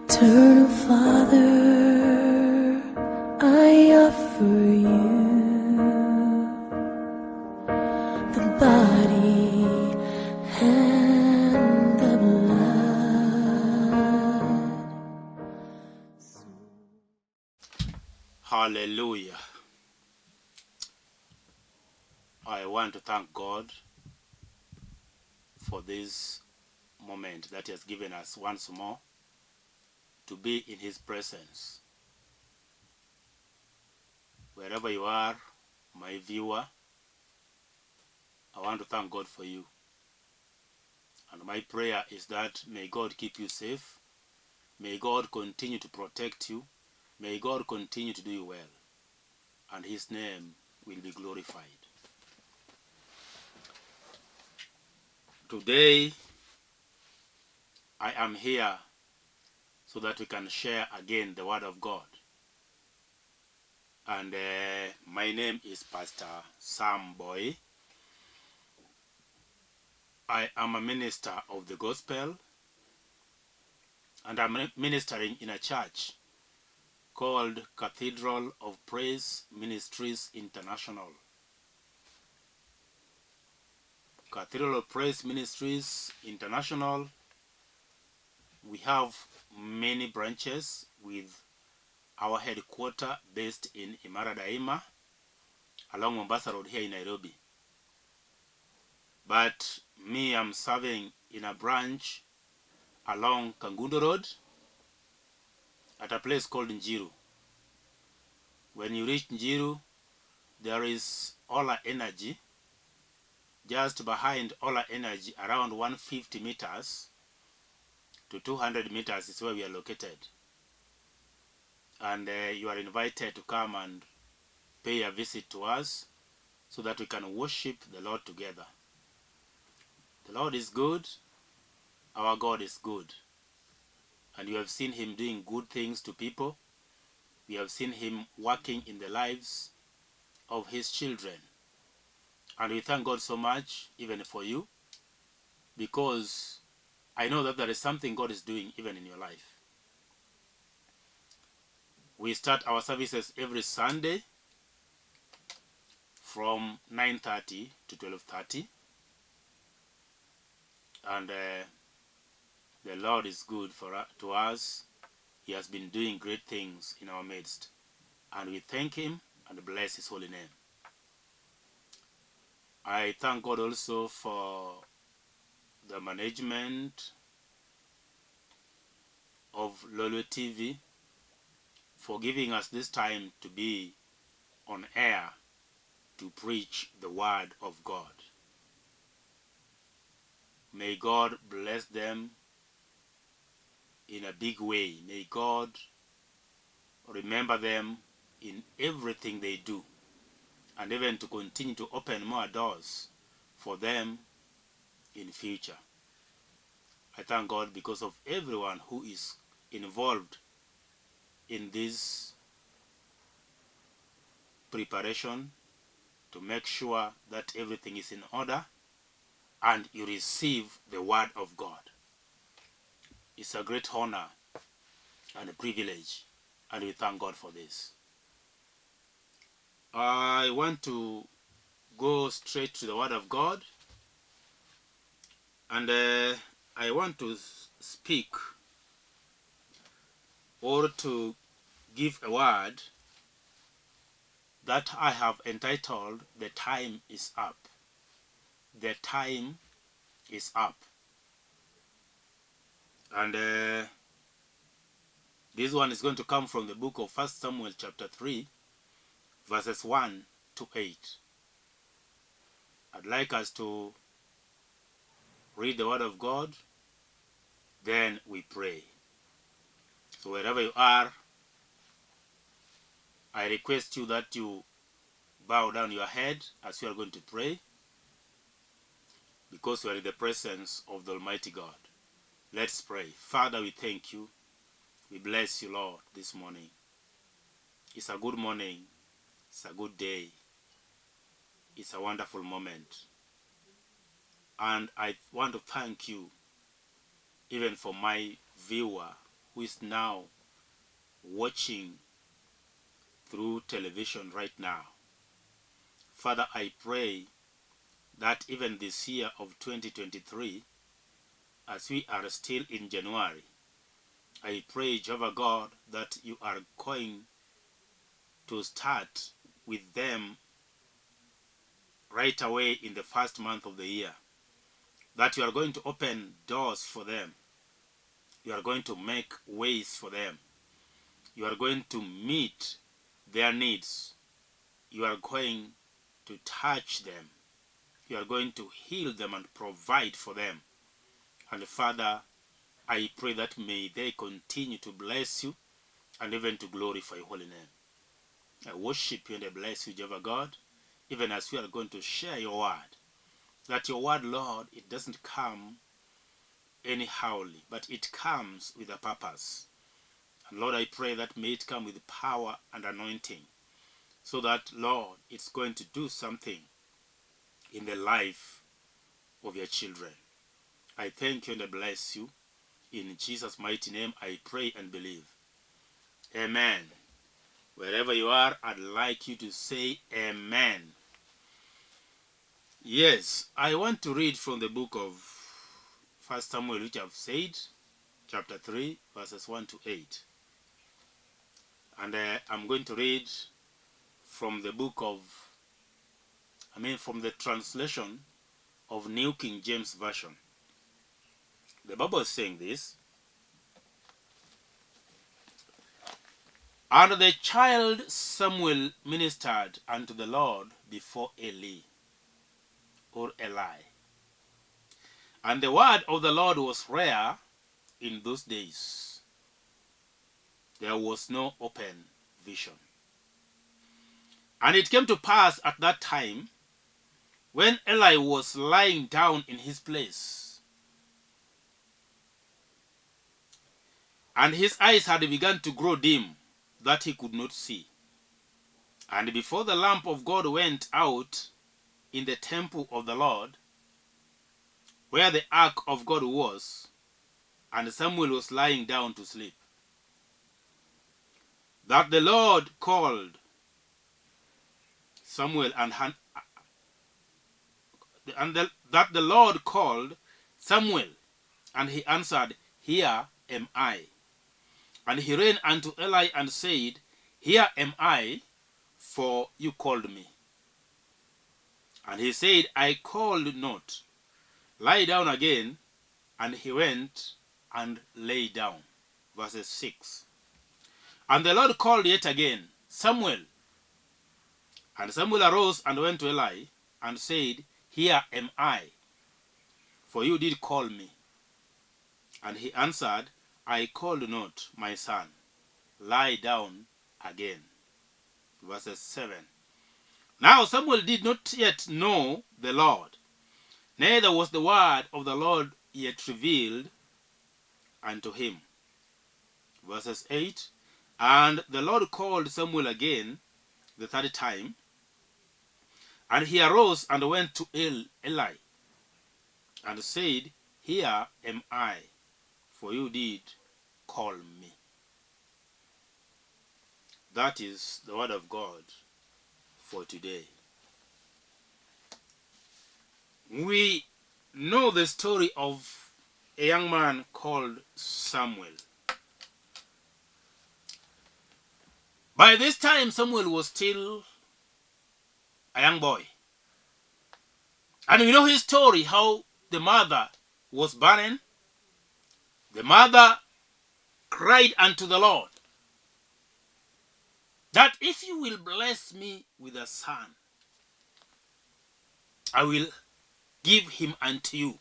Eternal Father, I offer you the body and the blood. Hallelujah. I want to thank God for this moment that He has given us once more to be in His presence. Wherever you are, my viewer, I want to thank God for you. And my prayer is that may God keep you safe. May God continue to protect you. May God continue to do you well. And His name will be glorified. Today, I am here so that we can share again the Word of God. And my name is Pastor Sam Boyi. I am a minister of the gospel, and I'm ministering in a church called Cathedral of Praise Ministries International. Cathedral of Praise Ministries International, we have many branches with our headquarters based in Imara Daima along Mombasa Road here in Nairobi. But me, I'm serving in a branch along Kangundo Road at a place called Njiru. When you reach Njiru, there is Ola Energy. Just behind Ola Energy, around 150 meters to 200 meters is where we are located. And you are invited to come and pay a visit to us so that we can worship the Lord together. The Lord is good. Our God is good. And you have seen Him doing good things to people. We have seen Him working in the lives of His children. And we thank God so much even for you, because I know that there is something God is doing even in your life. We start our services every Sunday from 9:30 to 12:30. And the Lord is good to us. He has been doing great things in our midst. And we thank Him and bless His holy name. I thank God also for the management of Lolo TV for giving us this time to be on air to preach the Word of God. May God bless them in a big way. May God remember them in everything they do, and even to continue to open more doors for them in future. I thank God because of everyone who is involved in this preparation to make sure that everything is in order and you receive the Word of God. It's a great honor and a privilege, and we thank God for this. I want to go straight to the Word of God, and I want to speak or to give a word that I have entitled, "The Time is Up." The time is up. And this one is going to come from the book of 1 Samuel chapter 3, verses 1 to 8. I'd like us to read the Word of God, then we pray. So wherever you are, I request you that you bow down your head as we are going to pray, because we are in the presence of the Almighty God. Let's pray. Father, we thank you. We bless you, Lord, this morning. It's a good morning. It's a good day. It's a wonderful moment. And I want to thank you even for my viewer who is now watching through television right now. Father, I pray that even this year of 2023, as we are still in January, I pray, Jehovah God, that you are going to start with them right away in the first month of the year. That you are going to open doors for them. You are going to make ways for them. You are going to meet their needs. You are going to touch them. You are going to heal them and provide for them. And Father, I pray that may they continue to bless you and even to glorify your holy name. I worship you and I bless you, Jehovah God, even as we are going to share your word. That your word, Lord, it doesn't come anyhowly, but it comes with a purpose. And Lord, I pray that may it come with power and anointing, so that, Lord, it's going to do something in the life of your children. I thank you and I bless you. In Jesus' mighty name, I pray and believe. Amen. Wherever you are, I'd like you to say amen. Yes, I want to read from the book of 1 Samuel, which I've said, chapter 3, verses 1 to 8. And I'm going to read from the from the translation of New King James Version. The Bible is saying this. And the child Samuel ministered unto the Lord before Eli. And the word of the Lord was rare in those days. There was no open vision. And it came to pass at that time, when Eli was lying down in his place, and his eyes had begun to grow dim, that he could not see. And before the lamp of God went out in the temple of the Lord, where the ark of God was, and Samuel was lying down to sleep, that the Lord called Samuel that the Lord called Samuel, and he answered, Here am I. And he ran unto Eli and said, Here am I, for you called me. And he said, I called not. Lie down again. And he went and lay down. Verses 6. And the Lord called yet again, Samuel. And Samuel arose and went to Eli and said, Here am I, for you did call me. And he answered, I called not, my son. Lie down again. Verses 7. Now Samuel did not yet know the Lord, neither was the word of the Lord yet revealed unto him. Verses 8. And the Lord called Samuel again the third time, and he arose and went to Eli, and said, Here am I, for you did call me. That is the word of God for today. We know the story of a young man called Samuel. By this time, Samuel was still a young boy. And we know his story, how the mother was barren. The mother cried unto the Lord that if you will bless me with a son, I will give him unto you.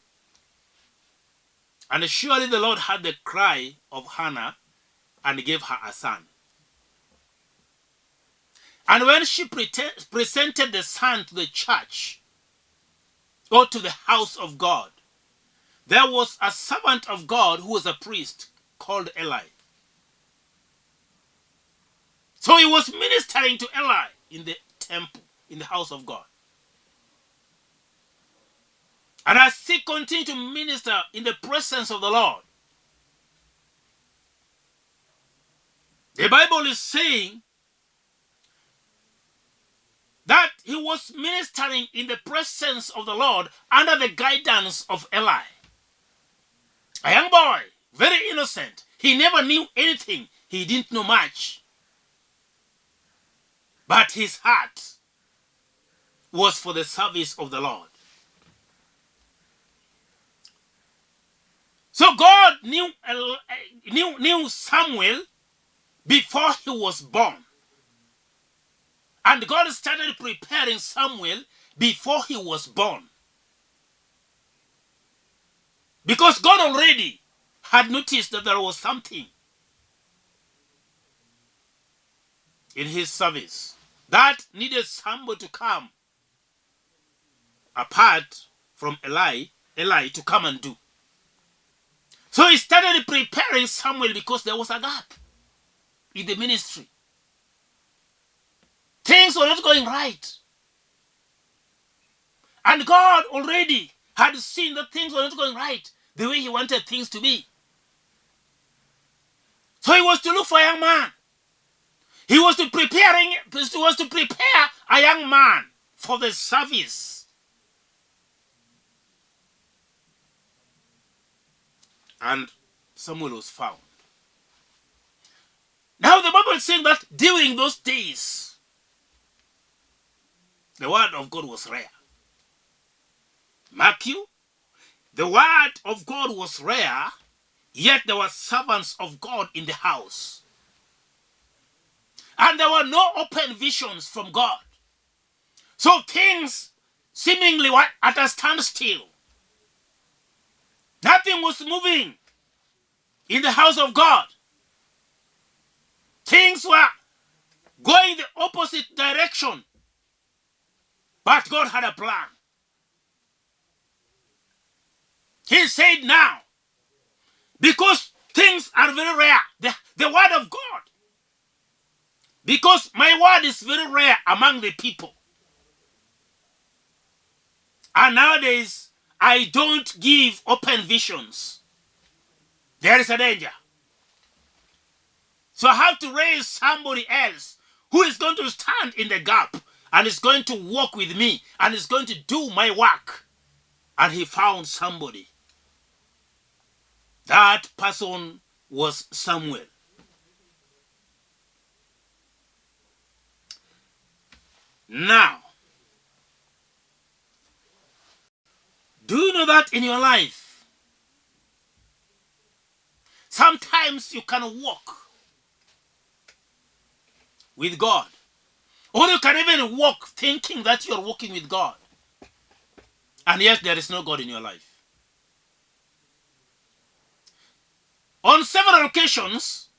And surely the Lord heard the cry of Hannah and gave her a son. And when she presented the son to the church, or to the house of God, there was a servant of God who was a priest called Eli. So he was ministering to Eli in the temple, in the house of God. And as he continued to minister in the presence of the Lord, The Bible is saying that he was ministering in the presence of the Lord under the guidance of Eli. A young boy, very innocent. He never knew anything. He didn't know much. But his heart was for the service of the Lord. So God knew Samuel before he was born. And God started preparing Samuel before he was born. Because God already had noticed that there was something in his service that needed somebody to come apart from Eli to come and do. So he started preparing Samuel because there was a gap in the ministry. Things were not going right. And God already had seen that things were not going right the way he wanted things to be. So he was to look for a young man. He was to prepare a young man for the service. And Samuel was found. Now the Bible is saying that during those days, the word of God was rare. Mark you, the word of God was rare, yet there were servants of God in the house. And there were no open visions from God. So things seemingly were at a standstill. Nothing was moving in the house of God. Things were going the opposite direction. But God had a plan. He said now, because things are very rare, the word of God, because my word is very rare among the people. And nowadays, I don't give open visions. There is a danger. So I have to raise somebody else who is going to stand in the gap and is going to walk with me and is going to do my work. And he found somebody. That person was Samuel. Now, do you know that in your life, sometimes you can walk with God, or you can even walk thinking that you're walking with God, and yet there is no God in your life. On several occasions,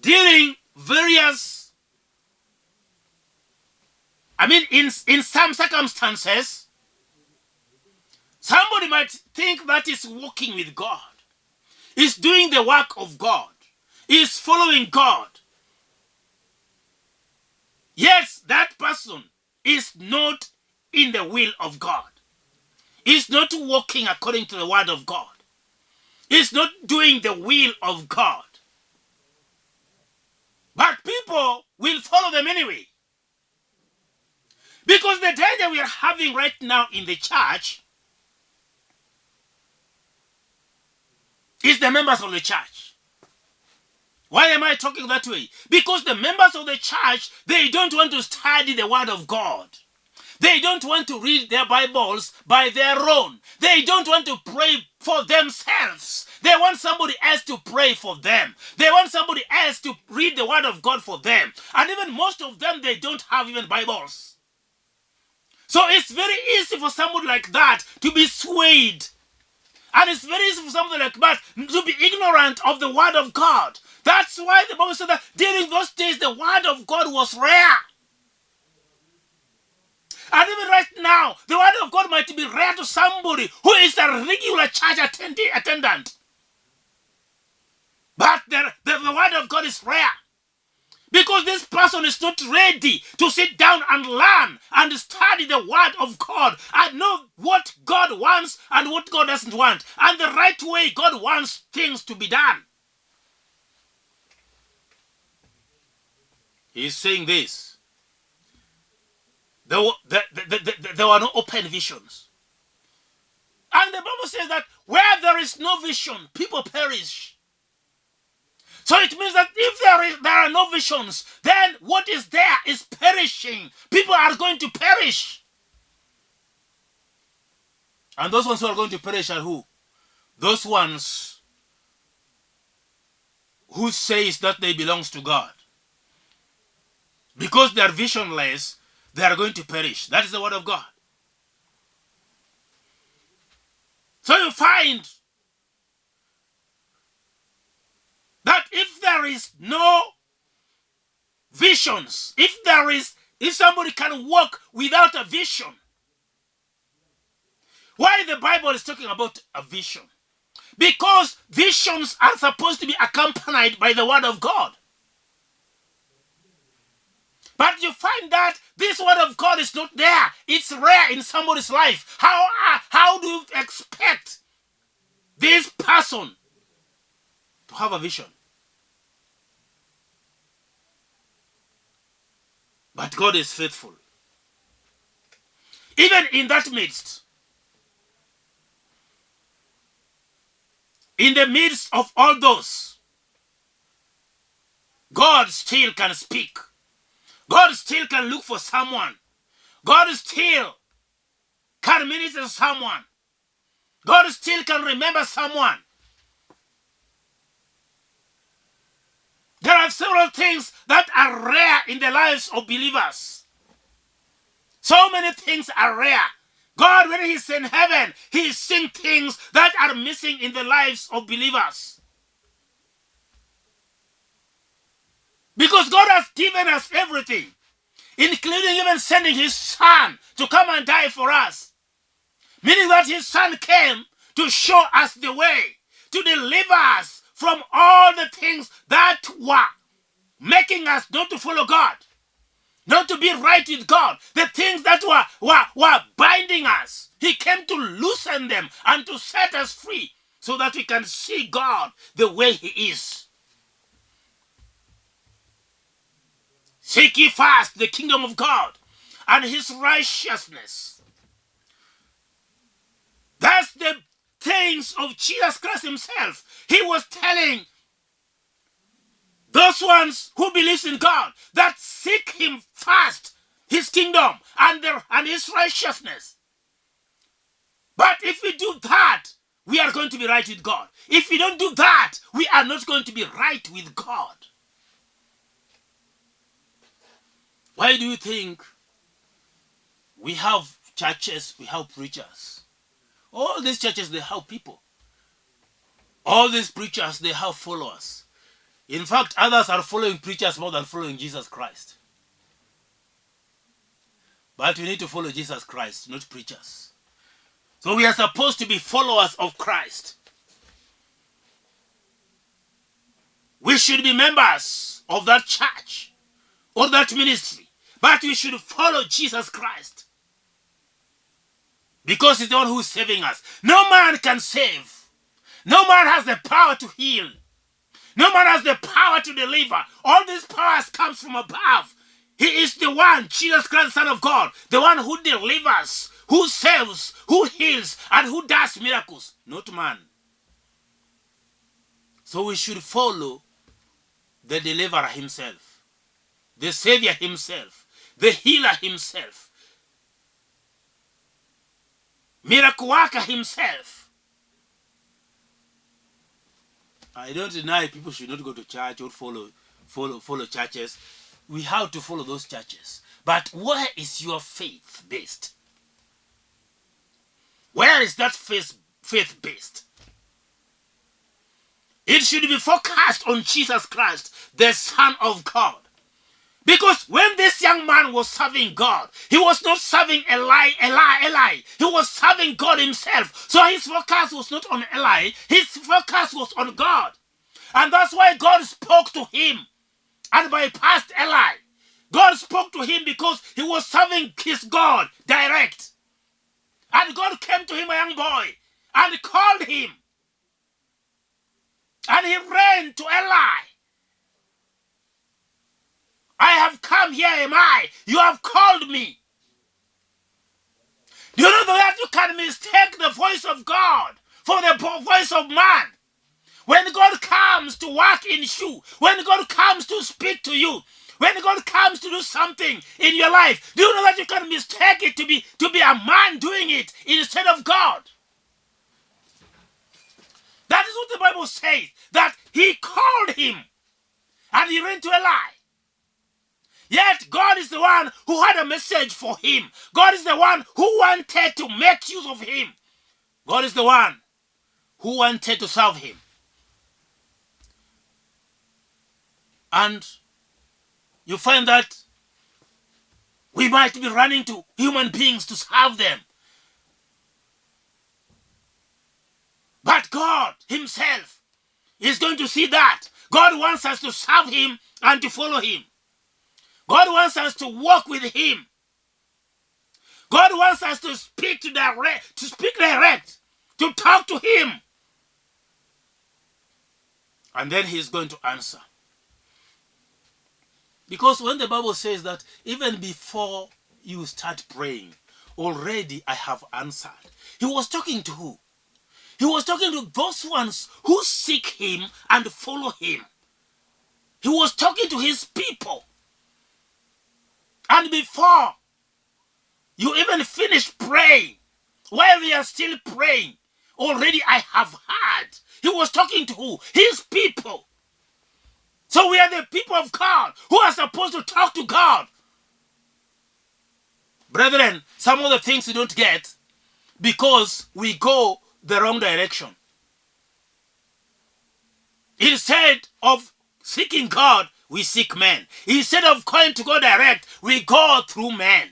during various, in some circumstances, somebody might think that is walking with God, is doing the work of God, is following God. Yes, that person is not in the will of God. Is not walking according to the word of God. Is not doing the will of God. But people will follow them anyway. Because the danger we are having right now in the church is the members of the church. Why am I talking that way? Because the members of the church, they don't want to study the word of God. They don't want to read their Bibles by their own. They don't want to pray for themselves. They want somebody else to pray for them. They want somebody else to read the word of God for them. And even most of them, they don't have even Bibles. So it's very easy for somebody like that to be swayed. And it's very easy for somebody like that to be ignorant of the word of God. That's why the Bible said that during those days, the word of God was rare. And even right now, the word of God might be rare to somebody who is a regular church attendant. But the word of God is rare. Because this person is not ready to sit down and learn and study the word of God and know what God wants and what God doesn't want and the right way God wants things to be done. He's saying this. There were no open visions. And the Bible says that where there is no vision, people perish. So it means that if there are no visions, then what is there is perishing. People are going to perish. And those ones who are going to perish are who? Those ones who says that they belongs to God. Because they are visionless, they are going to perish. That is the word of God. So you find that if there is no visions, if somebody can walk without a vision, why the Bible is talking about a vision? Because visions are supposed to be accompanied by the word of God. But you find that this word of God is not there. It's rare in somebody's life. How do you expect this person to have a vision? But God is faithful. Even in that midst, in the midst of all those, God still can speak. God still can look for someone. God still can minister to someone. God still can remember someone. There are several things that are rare in the lives of believers. So many things are rare. God, when He's in heaven, He is seeing things that are missing in the lives of believers. Because God has given us everything, including even sending His Son to come and die for us. Meaning that His Son came to show us the way, to deliver us from all the things that were making us not to follow God, not to be right with God, the things that were binding us. He came to loosen them and to set us free so that we can see God the way He is. Seek ye first the kingdom of God and His righteousness. That's the things of Jesus Christ Himself. He was telling those ones who believe in God that seek Him first, His kingdom and His righteousness. But if we do that, we are going to be right with God. If we don't do that, we are not going to be right with God. Why do you think we have churches, we have preachers? All these churches, they have people. All these preachers, they have followers. In fact, others are following preachers more than following Jesus Christ. But we need to follow Jesus Christ, not preachers. So we are supposed to be followers of Christ. We should be members of that church or that ministry. But we should follow Jesus Christ. Because He's the one who is saving us. No man can save. No man has the power to heal. No man has the power to deliver. All these powers comes from above. He is the one, Jesus Christ, Son of God, the one who delivers, who saves, who heals, and who does miracles, not man. So we should follow the deliverer Himself, the Savior Himself, the healer Himself, miracle worker Himself. I don't deny people should not go to church or follow churches. We have to follow those churches. But where is your faith based? Where is that faith based? It should be focused on Jesus Christ, the Son of God. Because when this young man was serving God, he was not serving Eli. He was serving God Himself. So his focus was not on Eli. His focus was on God. And that's why God spoke to him and bypassed Eli. God spoke to him because he was serving his God direct. And God came to him, a young boy, and called him. And he ran to Eli. I have come, here am I. You have called me. Do you know that you can mistake the voice of God for the voice of man? When God comes to work in you, when God comes to speak to you, when God comes to do something in your life, do you know that you can mistake it to be a man doing it instead of God? That is what the Bible says, that he called him and he went to a lie. Yet God is the one who had a message for him. God is the one who wanted to make use of him. God is the one who wanted to serve him. And you find that we might be running to human beings to serve them. But God himself is going to see that. God wants us to serve him and to follow him. God wants us to walk with him. God wants us to speak direct, to talk to him. And then he's going to answer. Because when the Bible says that even before you start praying, already I have answered. He was talking to who? He was talking to those ones who seek him and follow him. He was talking to his people. And before you even finish praying, while they are still praying, already I have heard. He was talking to who? His people. So we are the people of God who are supposed to talk to God. Brethren, some of the things we don't get because we go the wrong direction. Instead of seeking God, we seek men. Instead of going to go direct, we go through men.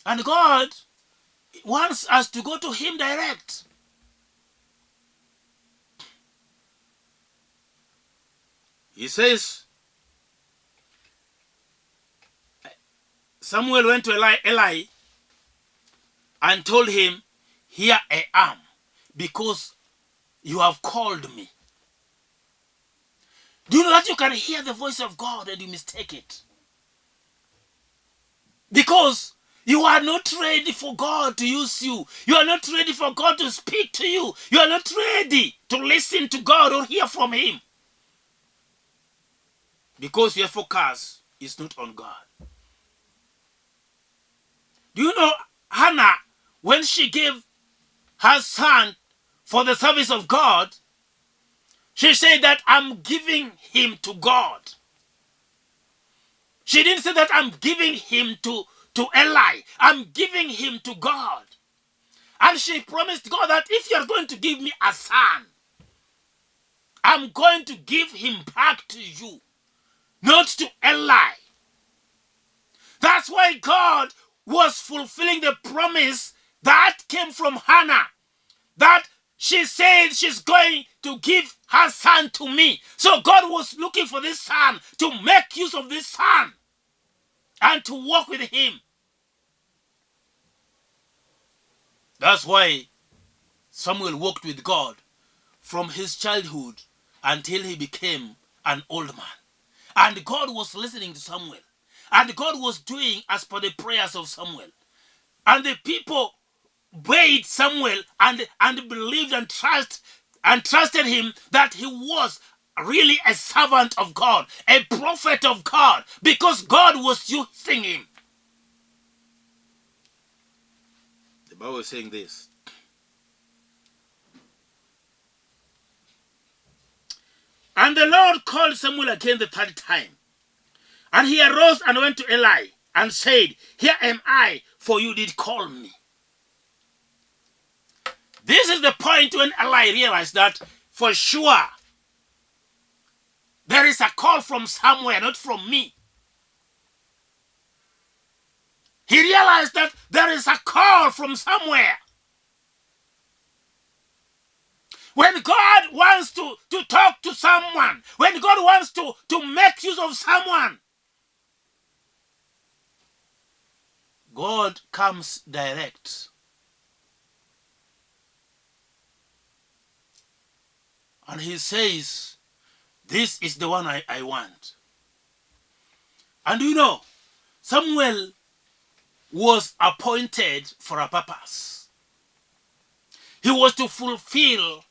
And God wants us to go to him direct. He says, Samuel went to Eli and told him, here I am, because you have called me. Do you know that you can hear the voice of God and you mistake it? Because you are not ready for God to use you. You are not ready for God to speak to you. You are not ready to listen to God or hear from him. Because your focus is not on God. Do you know Hannah, when she gave her son for the service of God, she said that I'm giving him to God. She didn't say that I'm giving him to Eli. I'm giving him to God. And she promised God that if you're going to give me a son, I'm going to give him back to you, not to Eli. That's why God was fulfilling the promise that came from Hannah, that she said she's going to give her son to me. So God was looking for this son, to make use of this son and to walk with him. That's why Samuel walked with God from his childhood until he became an old man. And God was listening to Samuel. And God was doing as per the prayers of Samuel. And the people obeyed Samuel and believed and trusted him that he was really a servant of God, a prophet of God, because God was using him. The Bible is saying this. And the Lord called Samuel again the third time. And he arose and went to Eli and said, here am I, for you did call me. This is the point when Eli realized that for sure there is a call from somewhere, not from me. He realized that there is a call from somewhere. When God wants to talk to someone, when God wants to make use of someone, God comes direct. And he says, this is the one I want. And you know, Samuel was appointed for a purpose. He was to fulfill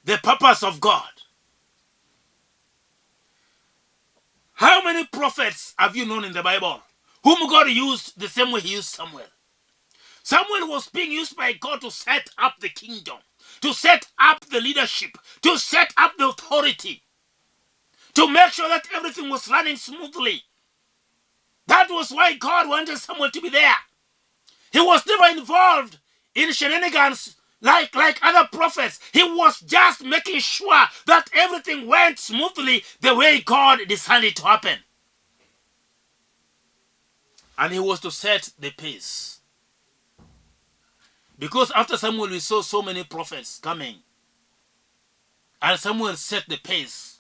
the purpose of God. How many prophets have you known in the Bible whom God used the same way he used Samuel? Samuel was being used by God to set up the kingdom, to set up the leadership, to set up the authority, to make sure that everything was running smoothly. That was why God wanted Samuel to be there. He was never involved in shenanigans like other prophets. He was just making sure that everything went smoothly the way God decided to happen. And he was to set the pace. Because after Samuel, we saw so many prophets coming. And Samuel set the pace.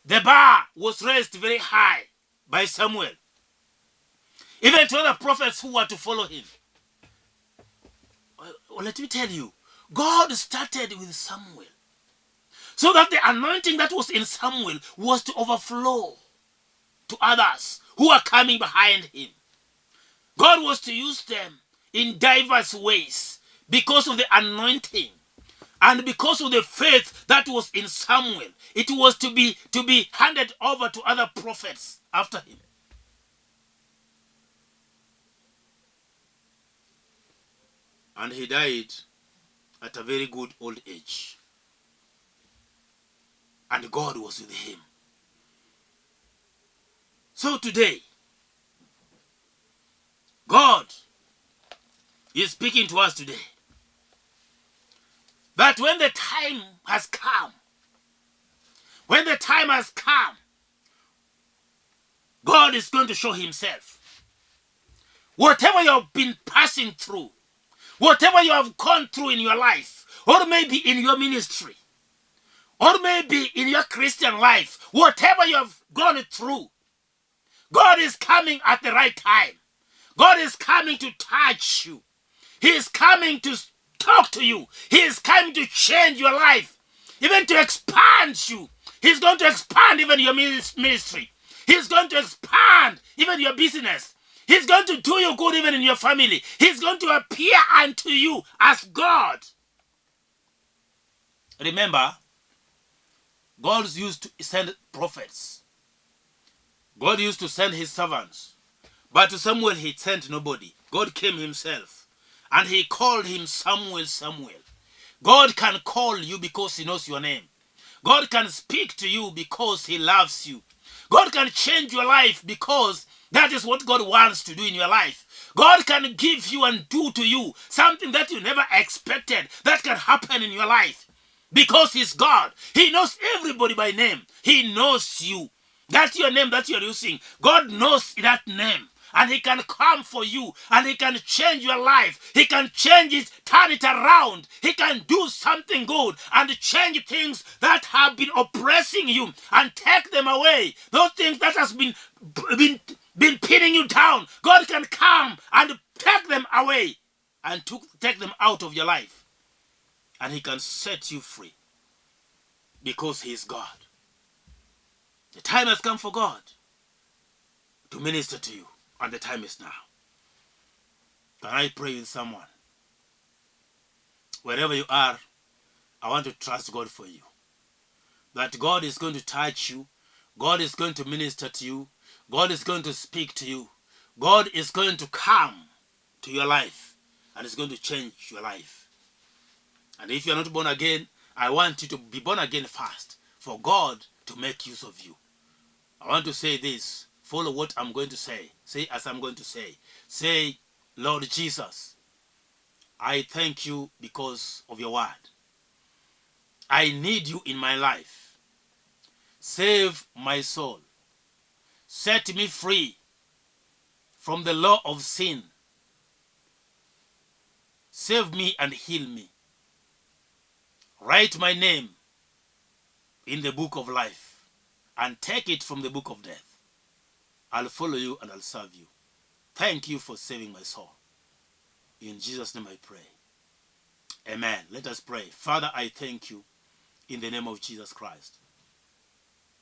The bar was raised very high by Samuel. Even to other prophets who were to follow him. Well, let me tell you, God started with Samuel. So that the anointing that was in Samuel was to overflow to others who are coming behind him. God was to use them in diverse ways because of the anointing and because of the faith that was in Samuel. It was to be handed over to other prophets after him. And he died at a very good old age. And God was with him. So today, God is speaking to us today that when the time has come, God is going to show himself. Whatever you have been passing through, whatever you have gone through in your life, or maybe in your ministry, or maybe in your Christian life, whatever you have gone through, God is coming at the right time. God is coming to touch you. He is coming to talk to you. He is coming to change your life, even to expand you. He's going to expand even your ministry. He's going to expand even your business. He's going to do you good even in your family. He's going to appear unto you as God. Remember, God used to send prophets. God used to send his servants. But to Samuel, he sent nobody. God came himself. And he called him Samuel, Samuel. God can call you because he knows your name. God can speak to you because he loves you. God can change your life because that is what God wants to do in your life. God can give you and do to you something that you never expected that can happen in your life. Because he's God. He knows everybody by name. He knows you. That's your name that you're using. God knows that name. And he can come for you. And he can change your life. He can change it, turn it around. He can do something good and change things that have been oppressing you and take them away. Those things that has been pinning you down. God can come and take them away and take them out of your life. And he can set you free because he is God. The time has come for God to minister to you, and the time is now. Can I pray with someone? Wherever you are, I want to trust God for you. That God is going to touch you. God is going to minister to you. God is going to speak to you. God is going to come to your life and is going to change your life. And if you are not born again, I want you to be born again first for God to make use of you. I want to say this. Follow what I'm going to say. Say as I'm going to say. Say, Lord Jesus, I thank you because of your word. I need you in my life. Save my soul. Set me free from the law of sin. Save me and heal me. Write my name in the book of life and take it from the book of death. I'll follow you and I'll serve you. Thank you for saving my soul. In Jesus' name I pray. Amen. Let us pray. Father, I thank you in the name of Jesus Christ.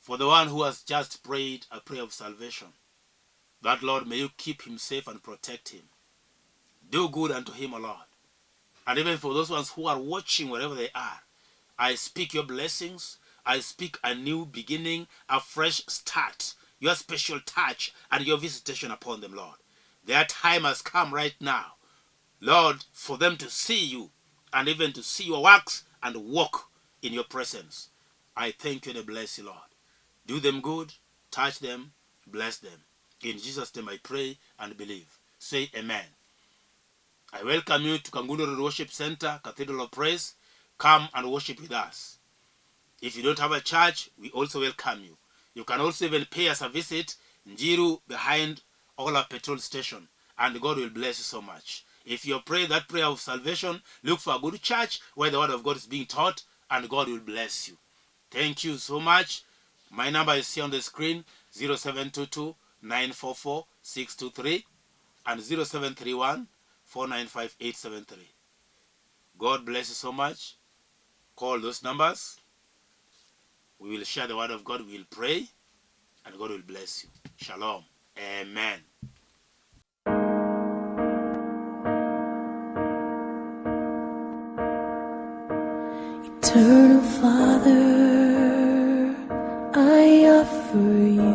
For the one who has just prayed a prayer of salvation, that, Lord, may you keep him safe and protect him. Do good unto him, O Lord. And even for those ones who are watching wherever they are, I speak your blessings. I speak a new beginning, a fresh start, your special touch and your visitation upon them, Lord. Their time has come right now, Lord, for them to see you and even to see your works and walk in your presence. I thank you and I bless you, Lord. Do them good, touch them, bless them. In Jesus' name I pray and believe. Say amen. I welcome you to Kangundo Road Worship Center, Cathedral of Praise. Come and worship with us. If you don't have a church, we also welcome you. You can also even pay us a visit, Njiru, behind Ola Petrol Station, and God will bless you so much. If you pray that prayer of salvation, look for a good church where the word of God is being taught, and God will bless you. Thank you so much. My number is here on the screen, 0722 944 623 and 0731 495 873. God bless you so much. Call those numbers. We will share the word of God. We will pray, and God will bless you. Shalom. Amen. Eternal Father, I offer you